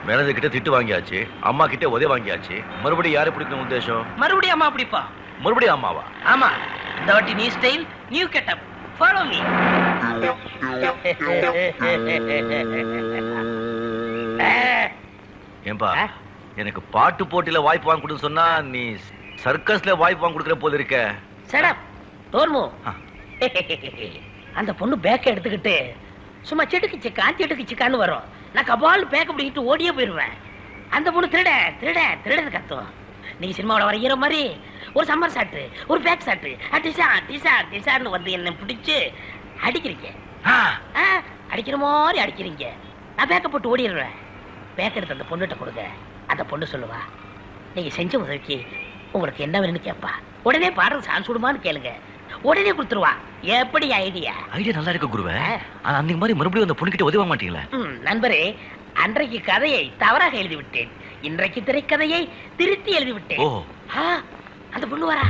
Manager கிட்ட திட்டு வாங்கியாச்சு, அம்மா கிட்ட உதவி வாங்கியாச்சு. மறுபடியும் யாரை பிடிக்கணும் உத்தேசம்? மறுபடியும் அம்மா பிடிப்பா. மறுபடியும் அம்மாவா? ஆமா. இந்த வாட்டி new style, new getup. Follow me. ஏன்பா, எனக்கு பாட்டு போட்டியில வாய்ப்பு வாங்கி கொடுன்னு சொன்னா நீ சர்க்கஸ்ல வாய்ப்பு வாங்கி கொடுக்குற போல இருக்க. சடப் தோர்மு. அந்த பொண்ணு பேக்க எடுத்துக்கிட்டு சும்மா செடுக்கு சிக்கான்னு வரும். நான் கபால் பேக்க பிடிக்கிட்டு ஓடியே போயிடுவேன். அந்த பொண்ணு திருட கத்தும். நீங்க சினிமாவோட வர ஹீரோ மாதிரி ஒரு சம்மர் சாட்டு, ஒரு பேக் சாட்டு, டிசான்னு வந்து என்ன பிடிச்சு அடிக்கிறீங்க. அடிக்கிற மாதிரி அடிக்கிறீங்க. நான் பேக்க போட்டு ஓடிடுவேன். பேக்க எடுத்து அந்த பொண்ணுகிட்ட கொடுங்க. அந்த பொண்ணு சொல்லுவா, நீங்க செஞ்ச உதவிக்கு உங்களுக்கு என்ன வேணும்னு கேட்பா. உடனே பாடுறது சான்ஸ் விடுமான்னு கேளுங்க. உடனே கொடுத்துருவா. எப்படி ஐடியா? ஐடியா நல்லா இருக்கு குருவே. ஆனா அன்னைக்கு மாதிரி மறுபடியும் அந்த பொண்ணுகிட்ட உதவ மாட்டீங்களா? நண்பரே, அன்றைக்கு கதையை தவறாக எழுதி விட்டேன். இன்றைக்கு திரைக்கதையை திருத்தி எழுதி விட்டேன். அந்த பொண்ணு வரா.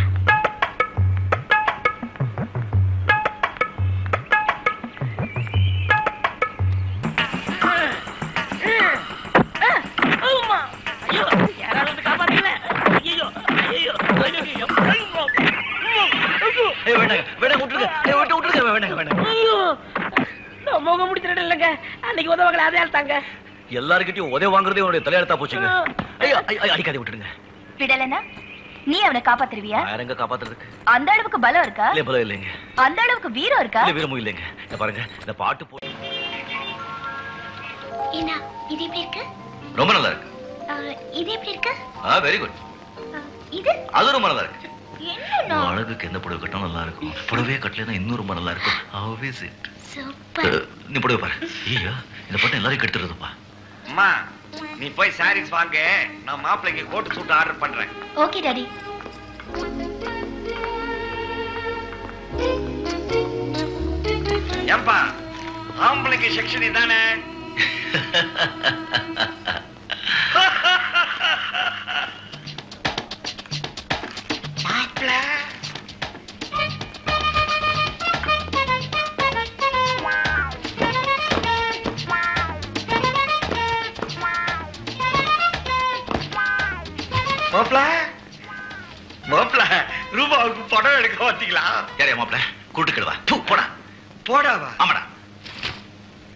எல்லாருக்கிட்டையும் உதவி வாங்குறதே உன்னுடைய தலையெழுத்தா போச்சுங்க. அடிக்காதே, விட்டுடுங்க. விடலனா நீ அவனை காப்பாத்துருவியா? யாரங்க காப்பாத்துறதுக்கு? அந்த அளவுக்கு பலம் இருக்கா? இல்ல, பலம் இல்லைங்க. அந்த அளவுக்கு வீரம் இருக்கா? இல்ல, வீரமும் இல்லைங்க. இத பாருங்க, இந்த பாட்டு போ. என்ன இது எப்படி இருக்கு? ரொம்ப நல்லா இருக்கு. இது எப்படி இருக்கு? Very good. இது அது ரொம்ப நல்லா இருக்கு. என்னன்னா அழகுக்கு எந்த புடவை கட்டினா நல்லா இருக்கும். புடவையே கட்டலைன்னா இன்னும் ரொம்ப நல்லா இருக்கும். How is it? சூப்பர். நீ புடவை பாரு. ஐயா, இந்த பட்டம் எல்லாரும் கெடுத்துறதுப்பா. அம்மா, நீ போய் சாரீஸ் வாங்க. நான் மாப்பிள்ளைக்கு கோட் சூட் ஆர்டர் பண்றேன். Okay daddy. ஏம்பா, ஆம்பளைக்கு செக்ஷன் இதானே? மாப்பிள்ள மாப்பிள்ள ரூபாவுக்கு படம் எடுக்க பார்த்தீங்களா? யாரையா மாப்பிள்ள? கூட்டுக்கிடுவா. போடா போடாவா? ஆமாடா.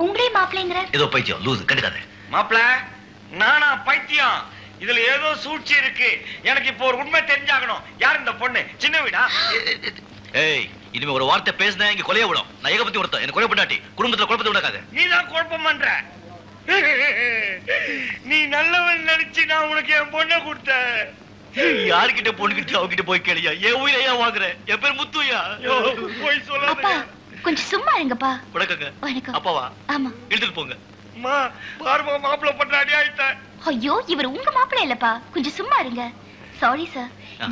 உங்களே மாப்பிள்ளைங்கிற ஏதோ பைத்தியம், லூசு, கண்டுக்காத. மாப்பிள்ள, நானா பைத்தியம்? இதுல ஏதோ சூழ்ச்சி இருக்கு. எனக்கு இப்போ ஒரு உண்மை தெரிஞ்சாகணும். யார் இந்த பொண்ணு? சின்ன வீடா? ஏய், இனிமே ஒரு வார்த்தை பேசினா இங்க கொலைய விடும். நான் ஏகபத்தி ஒருத்தன், எனக்கு கொலை பண்ணாட்டி குடும்பத்துல குழப்பத்தை விடாக்காது. நீதான் குழப்பம் பண்ற. நீ நல்லவன் நினைச்சு நான் உனக்கு என் பொண்ணை கொடுத்தேன். யாருக்கிட்ட பொண்ணுகிட்ட அவகிட்ட போய் கேளியா? என் உயிரை ஏன் வாங்குற? என் பேர் முத்துயா. போய் அப்பா சொல்லாத. கொஞ்சம் சும்மா இருங்கப்பா. வணக்கங்க. வணக்கம். அப்பாவா? ஆமா. எடுத்துட்டு போங்க. அம்மா, பாருமா, மாப்பிள்ள பண்ணாடி ஆயிட்டேன். ஐயோ, இவர் உங்க மாப்பிள்ளை இல்லப்பா. கொஞ்சம் சும்மா இருங்க. Sorry sir.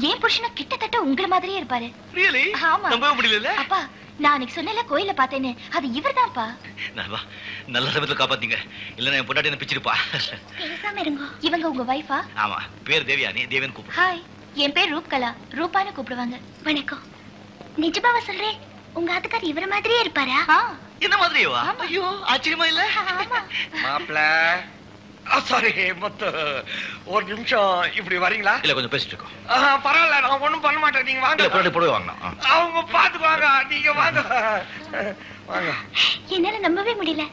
ஏன் புருஷனா கிட்டத்தட்ட உங்கள மாதிரியே இருப்பாரு. ரியலி? ஆமா. நம்பவே முடியல. அப்பா, நான் அன்னைக்கு சொன்னல கோயில பார்த்தேன்னு, அது இவர்தான்ப்பா. நல்ல சமயத்துல காப்பாத்தீங்க. இல்லன்னா என் பொண்டாட்டி என்ன பிச்சிருப்பா. பேசாம இருங்க. இவங்க உங்க வைஃபா? ஆமா, பேர் தேவியானி. தேவன் கூப்பிடு. ஹாய், என் பேர் ரூப்கலா. ரூபான்னு கூப்பிடுவாங்க. வணக்கம். நிஜமாவா சொல்றேன்? உங்க ஆத்துக்கார் இவர மாதிரியே இருப்பாரா? என்ன மாதிரியேவா? ஐயோ, ஆச்சரியமா இல்ல? மாப்பிள்ள, சாரி முத்து, ஒரு நிமிஷம் இப்படி வரீங்களா? இல்ல, கொஞ்சம் பேசிட்டு இருக்கோம். பரவாயில்ல, நான் ஒண்ணும் பண்ண மாட்டேன். நீங்க வாங்க. போய் வாங்கலாம். அவங்க பாத்துக்குவாங்க. நீங்க வாங்க வாங்க. என்னால நம்பவே முடியல.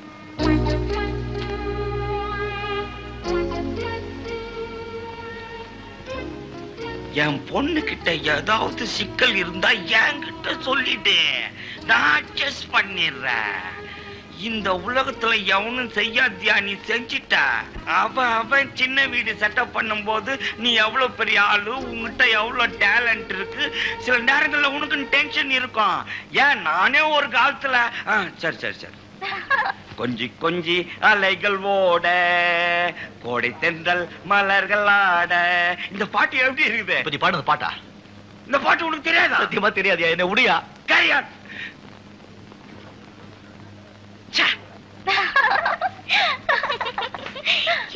என் பொண்ணு கிட்ட ஏதாவது சிக்கல் இருந்தா என்கிட்ட சொல்லிட்டேன். நான் அட்ஜஸ்ட் பண்ணிடுறேன். இந்த உலகத்துல எவனும் செய்யாதியா, நீ செஞ்சிட்ட. அவன் சின்ன வீடு செட்டப் பண்ணும் போது நீ எவ்வளவு பெரிய ஆளு, உங்ககிட்ட எவ்வளவு டேலண்ட் இருக்கு. சில நேரங்கள்ல உனக்கு டென்ஷன் இருக்கும். ஏன் நானே ஒரு காலத்துல சரி சரி சரி கொஞ்சி கொஞ்சி அலைகள் ஓட, கோடை தென்றல் மலர்கள் ஆட. இந்த பாட்டு எப்படி இருக்குது? இப்ப நீ பாடுறது பாட்டா? இந்த பாட்டு உனக்கு தெரியாதா? சத்தியமா தெரியாதியா. என்ன உடையா? கரியான்.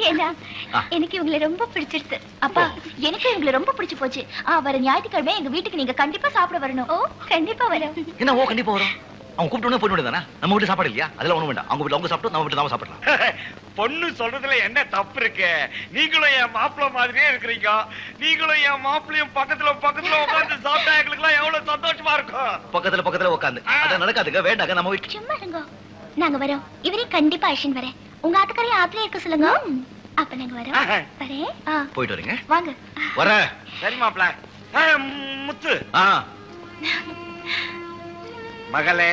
ஏன்னா எனக்கு இவங்களை ரொம்ப பிடிச்சிருச்சு. அப்பா, எனக்கு இவங்களை ரொம்ப பிடிச்சு போச்சு. வர ஞாயிற்றுக்கிழமை எங்க வீட்டுக்கு நீங்க கண்டிப்பா சாப்பிட வரணும். ஓ, கண்டிப்பா வரோம். என்ன? ஓ, கண்டிப்பா வரோம். அவங்க கூப்பிட்டு போயிட்டு வேண்டியதானே? நம்ம வீட்டு சாப்பாடு இல்லையா? அதெல்லாம் ஒண்ணும் வேண்டாம். அவங்க வீட்டுல அவங்க சாப்பிட்டு நம்ம வீட்டுல நாம சாப்பிடலாம். பொண்ணு சொல்றதுல என்ன தப்பு இருக்கு? நீங்களும் என் மாப்பிள்ள மாதிரியே இருக்கிறீங்க. நீங்களும் என் மாப்பிள்ளையும் பக்கத்துல பக்கத்துல உட்கார்ந்து சாப்பிட்டா எங்களுக்குலாம் எவ்வளவு சந்தோஷமா இருக்கும். பக்கத்துல பக்கத்துல உட்காந்து அது நடக்காதுங்க. வேண்டாங்க. நம்ம வீட்டு சும்மா இருங்க. நாங்க வரோம். இவரே கண்டிப்பா அழைச்சிட்டு வரேன். உங்க ஆத்துக்காரையும் ஆத்துல இருக்க சொல்லுங்க. அப்ப நாங்க வரோம். வரேன். போயிட்டு வரீங்க. வாங்க. வர. சரி மாப்பிள்ள. முத்து. மகளே,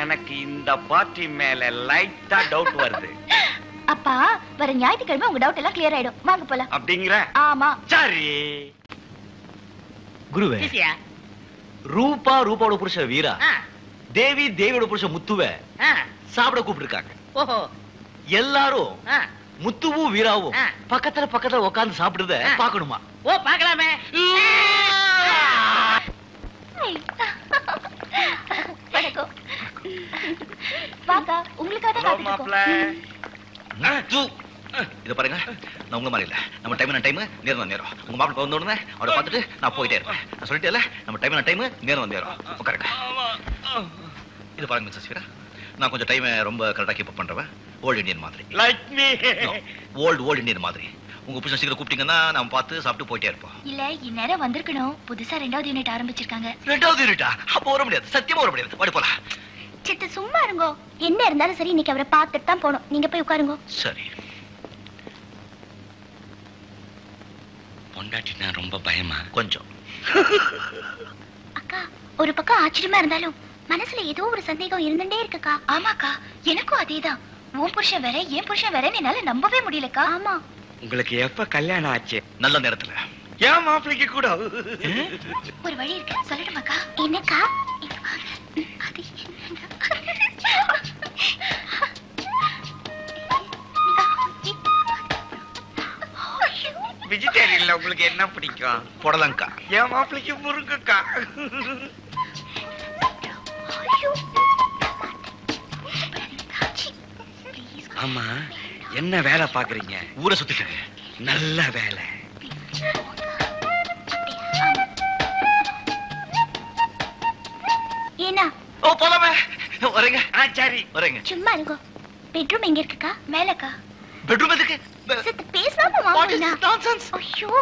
எனக்கு இந்த பார்ட்டி மேல லைட்டா டவுட் வருது. அப்பா வர ஞாயிற்றுக்கிழமை உங்க டவுட் எல்லாம் கிளியர் ஆயிடும். வாங்க போலாம். அப்படிங்கிற? ஆமா. சரி. குருவே, ரூபா ரூபாவோட புருஷ வீரா, தேவி தேவியோட புருஷ முத்துவ சாப்பிட கூப்பிட்டுருக்காங்க. ஓஹோ. எல்லாரும் முத்துவும் வீராவும் பக்கத்துல பக்கத்துல உட்கார்ந்து சாப்பிடுறத பாக்கணுமா? ஓ, பார்க்கலாமே. வணக்கம். வாங்க, உங்களுக்காக தான் காத்துட்டு இருக்கோம். இத பாருங்க, நான் உங்க மாதிரி இல்ல. நம்ம டைம் நேரம் நேரம். உங்க மாப்பிள்ளை வந்த உடனே அவரை பார்த்துட்டு நான் போயிட்டே இருப்பேன். நான் சொல்லிட்டேன்ல, நம்ம டைம் நேரம் நேரம். உட்காருங்க. இது பாருங்க மிஸ்ஸஸ் வீரா, நான் கொஞ்சம் டைம் ரொம்ப கரெக்டா கீப் அப் பண்றேன். ஓல்ட் இந்தியன் மாதிரி. Like me. ஓல்ட் இந்தியன் மாதிரி. உங்க புருஷன் சீக்கிரம் கூப்பிட்டீங்கன்னா நாம பார்த்து சாப்பிட்டு போயிட்டே இருப்போம். இல்ல, இந்நேரம் வந்திருக்கணும். புதுசா 2வது யூனிட் ஆரம்பிச்சிருக்காங்க. 2வது யூனிட்டா? அப்ப வர முடியாது. சத்தியமா வர முடியாது. வாடி போலாம். சித்து சும்மா இருங்கோ. என்ன இருந்தாலும் சரி, இன்னைக்கு அவரை பார்த்துட்டு தான் போகணும். நீங்க போய் உட்காருங்க. சரி. பொண்டாட்டினா ரொம்ப பயமா? கொஞ்சம். அக்கா, ஒரு பக்கம் ஆச்சரியமா இருந்தாலும் மனசுல ஏதோ ஒரு சந்தேகம் இருந்துட்டே இருக்குக்கா. ஆமாக்கா, எனக்கும் அதேதான். உன் புருஷன் வேற, என் புருஷன் வேற, என்னால நம்பவே முடியலக்கா. ஆமா. உங்களுக்கு எப்ப கல்யாணம் ஆச்சு? நல்ல நேரத்துல. ஏன் மாப்பிளைக்கு கூட ஒரு வழி இருக்கு, சொல்லட்டுமாக்கா? என்னக்கா? அது வெஜிடேரியன்ல உங்களுக்கு என்ன பிடிக்கும்? புடலங்கா. என் மாப்பிளைக்கு முருங்கக்கா. ஆமா, என்ன வேலை பாக்குறீங்க? ஊரை சுத்திட்டு. நல்ல வேலை. ஏனா? ஓ, போலாமே. வரேங்க. சரி, வரேங்க. சும்மா இருங்கோ. பெட்ரூம் எங்க இருக்குக்கா? மேலக்கா. பெட்ரூம் எதுக்கு? சித்து பேசாம வாங்க. நான்சென்ஸ். ஐயோ.